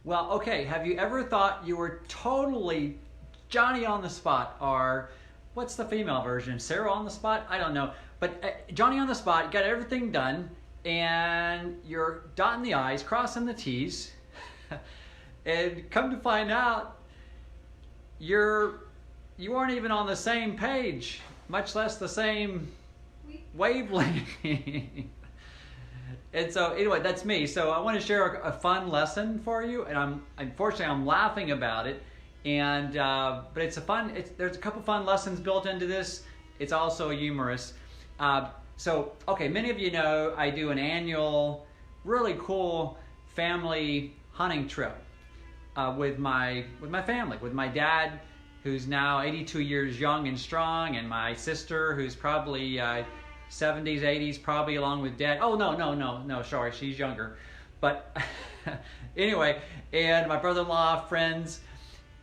Well, okay, have you ever thought you were totally Johnny on the spot, or what's the female version? Sarah on the spot? I don't know. But Johnny on the spot, got everything done, and you're dotting the I's, crossing the T's, and come to find out, you aren't even on the same page, much less the same wavelength. And so anyway, that's me. So I want to share a fun lesson for you, and unfortunately I'm laughing about it, and but it's a fun. There's a couple fun lessons built into this. It's also humorous. So okay, many of you know I do an annual, really cool family hunting trip with my family, with my dad, who's now 82 years young and strong, and my sister, who's probably 70s, 80s, probably, along with dad. Oh, no, sorry, she's younger. But anyway, and my brother-in-law, friends,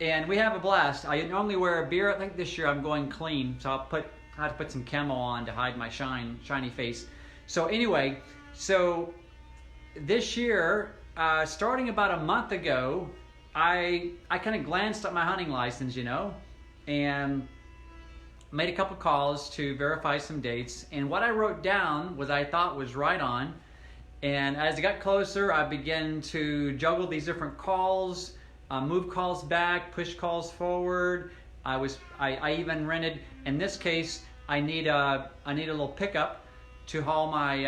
and we have a blast. I normally wear a beard. I think this year I'm going clean, so I have to put some camo on to hide my shiny face. So anyway, so this year, starting about a month ago, I kind of glanced at my hunting license, and made a couple calls to verify some dates, and what I wrote down was I thought was right on. And as it got closer, I began to juggle these different calls, move calls back, push calls forward. I even rented. In this case, I need a little pickup to haul my.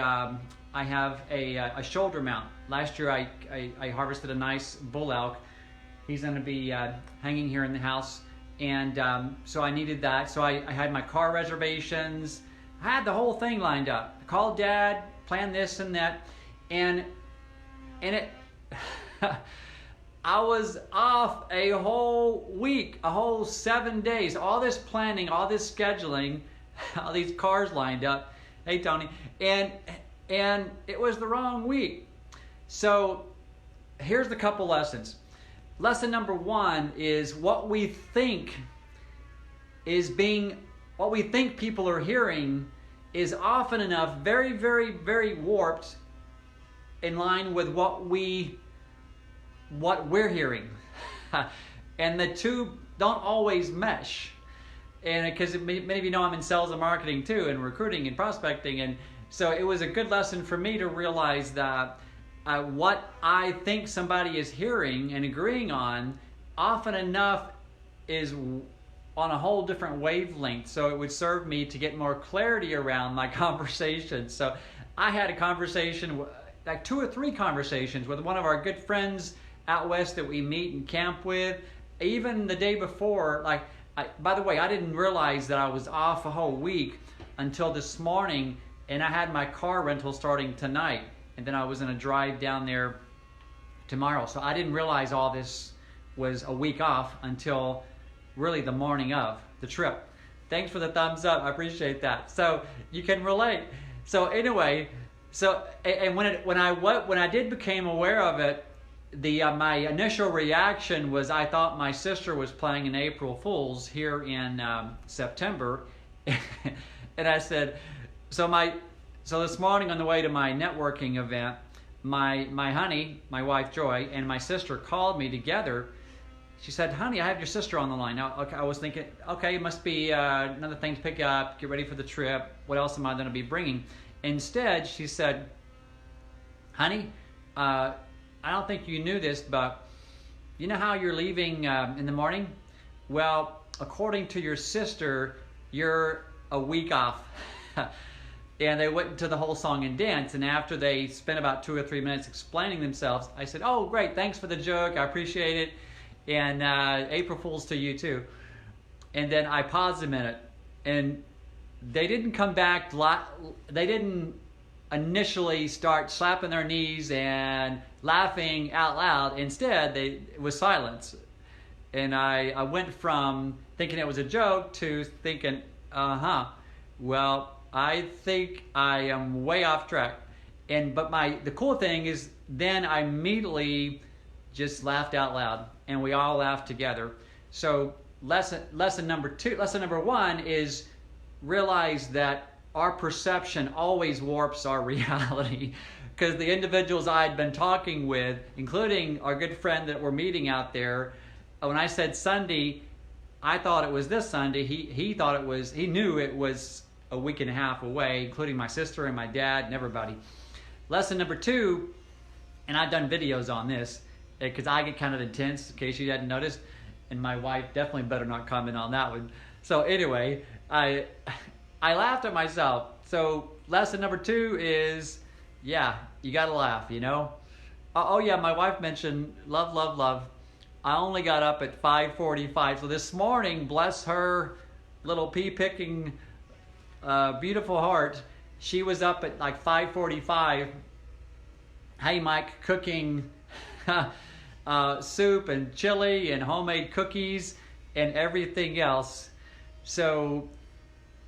I have a shoulder mount. Last year I harvested a nice bull elk. He's going to be hanging here in the house. And so I needed that. So I had my car reservations. I had the whole thing lined up. I called Dad, planned this and that, and it. I was off a whole week, a whole 7 days. All this planning, all this scheduling, all these cars lined up. Hey Tony, and it was the wrong week. So here's the couple lessons. Lesson number one is what we think people are hearing is often enough very, very, very warped in line with what we're hearing. And the two don't always mesh. And because many of you know I'm in sales and marketing too, and recruiting and prospecting, and so it was a good lesson for me to realize that what I think somebody is hearing and agreeing on often enough is on a whole different wavelength. So it would serve me to get more clarity around my conversation. So I had a conversation, like 2 or 3 conversations with one of our good friends out west that we meet and camp with. Even the day before, by the way, I didn't realize that I was off a whole week until this morning, and I had my car rental starting tonight. And then I was going to drive down there tomorrow. So I didn't realize all this was a week off until really the morning of the trip. Thanks for the thumbs up. I appreciate that. So you can relate. So anyway, and when I did became aware of it, my initial reaction was I thought my sister was playing an April Fool's here in September. And I said, So this morning on the way to my networking event, my honey, my wife Joy, and my sister called me together. She said, "Honey, I have your sister on the line." Now, okay, I was thinking, okay, it must be another thing to pick up, get ready for the trip. What else am I going to be bringing? Instead, she said, "Honey, I don't think you knew this, but you know how you're leaving in the morning? Well, according to your sister, you're a week off." And they went into the whole song and dance, and after they spent about 2 or 3 minutes explaining themselves, I said, "Oh, great, thanks for the joke, I appreciate it, and April Fool's to you too." And then I paused a minute, and they didn't come back, they didn't initially start slapping their knees and laughing out loud. Instead, it was silence. And I went from thinking it was a joke to thinking, well, I think I am way off track. But the cool thing is then I immediately just laughed out loud, and we all laughed together. So lesson number one is realize that our perception always warps our reality. because the individuals I had been talking with, including our good friend that we're meeting out there, when I said Sunday, I thought it was this Sunday. He thought it was, he knew it was a week and a half away, including my sister and my dad and everybody. Lesson number 2, and I've done videos on this because I get kind of intense, in case you hadn't noticed, and my wife definitely better not comment on that one. So anyway, I laughed at myself. So lesson number 2 is, yeah, you gotta laugh, you know? Oh yeah, my wife mentioned love, love, love. I only got up at 5:45. So this morning, bless her little pea-picking beautiful heart, she was up at like 5:45. Hey Mike, cooking soup and chili and homemade cookies and everything else. So,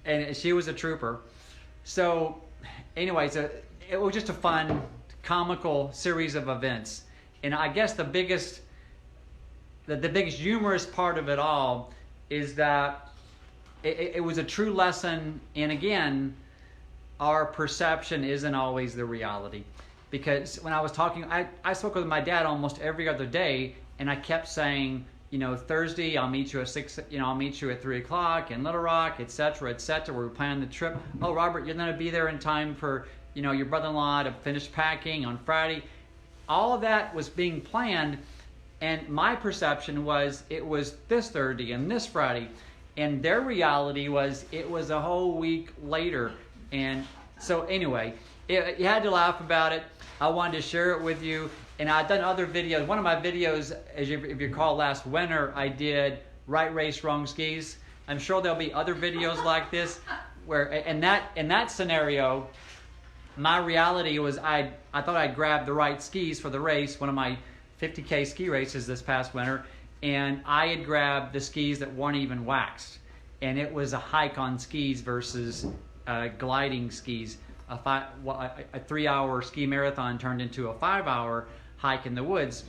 and she was a trooper. So anyways, it was just a fun, comical series of events. And I guess the biggest humorous part of it all is that it was a true lesson. And again, our perception isn't always the reality. Because when I was talking, I spoke with my dad almost every other day, and I kept saying, you know, Thursday I'll meet you at 6, you know, I'll meet you at 3 o'clock in Little Rock, etc., etc. We're planning the trip. Oh, Robert, you're going to be there in time for, you know, your brother-in-law to finish packing on Friday. All of that was being planned, and my perception was it was this Thursday and this Friday, and their reality was it was a whole week later. And so anyway, you had to laugh about it. I wanted to share it with you. And I've done other videos. One of my videos, if you recall, last winter, I did right race, wrong skis. I'm sure there'll be other videos like this where, in that scenario, my reality was I thought I'd grabbed the right skis for the race, one of my 50K ski races this past winter, and I had grabbed the skis that weren't even waxed. And it was a hike on skis versus gliding skis. A 3-hour ski marathon turned into a 5-hour hike in the woods,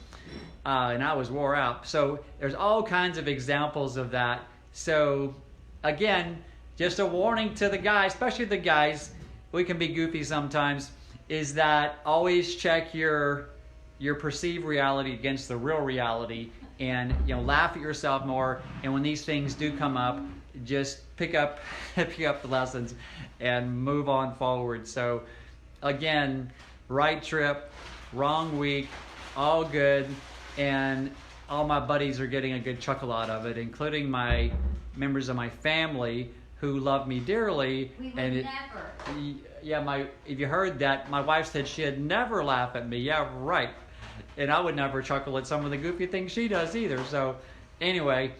and I was wore out. So there's all kinds of examples of that. So again, just a warning to the guys, especially the guys, we can be goofy sometimes, is that always check your perceived reality against the real reality, and you know, laugh at yourself more. And when these things do come up, just pick up the lessons and move on forward. So again, right trip, wrong week, all good, and all my buddies are getting a good chuckle out of it, including my members of my family who love me dearly. We would never. Yeah, if you heard that, my wife said she'd never laugh at me. Yeah, right. And I would never chuckle at some of the goofy things she does either. So anyway,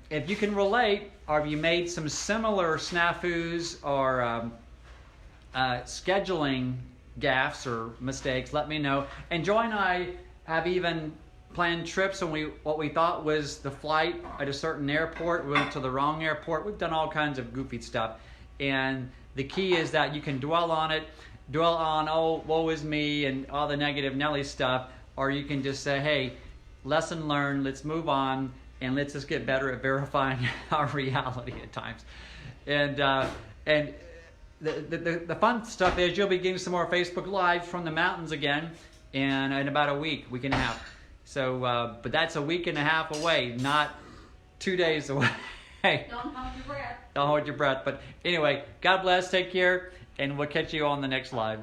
if you can relate, or if you made some similar snafus or scheduling gaffes or mistakes, let me know. And Joy and I have even planned trips when what we thought was the flight at a certain airport, we went to the wrong airport. We've done all kinds of goofy stuff. And the key is that you can dwell on, oh, woe is me, and all the negative Nelly stuff, or you can just say, hey, lesson learned, let's move on, and let's just get better at verifying our reality at times. And the fun stuff is you'll be getting some more Facebook Lives from the mountains again in about a week and a half. So, but that's a week and a half away, not 2 days away. Don't hold your breath. Don't hold your breath. But anyway, God bless, take care, and we'll catch you on the next live.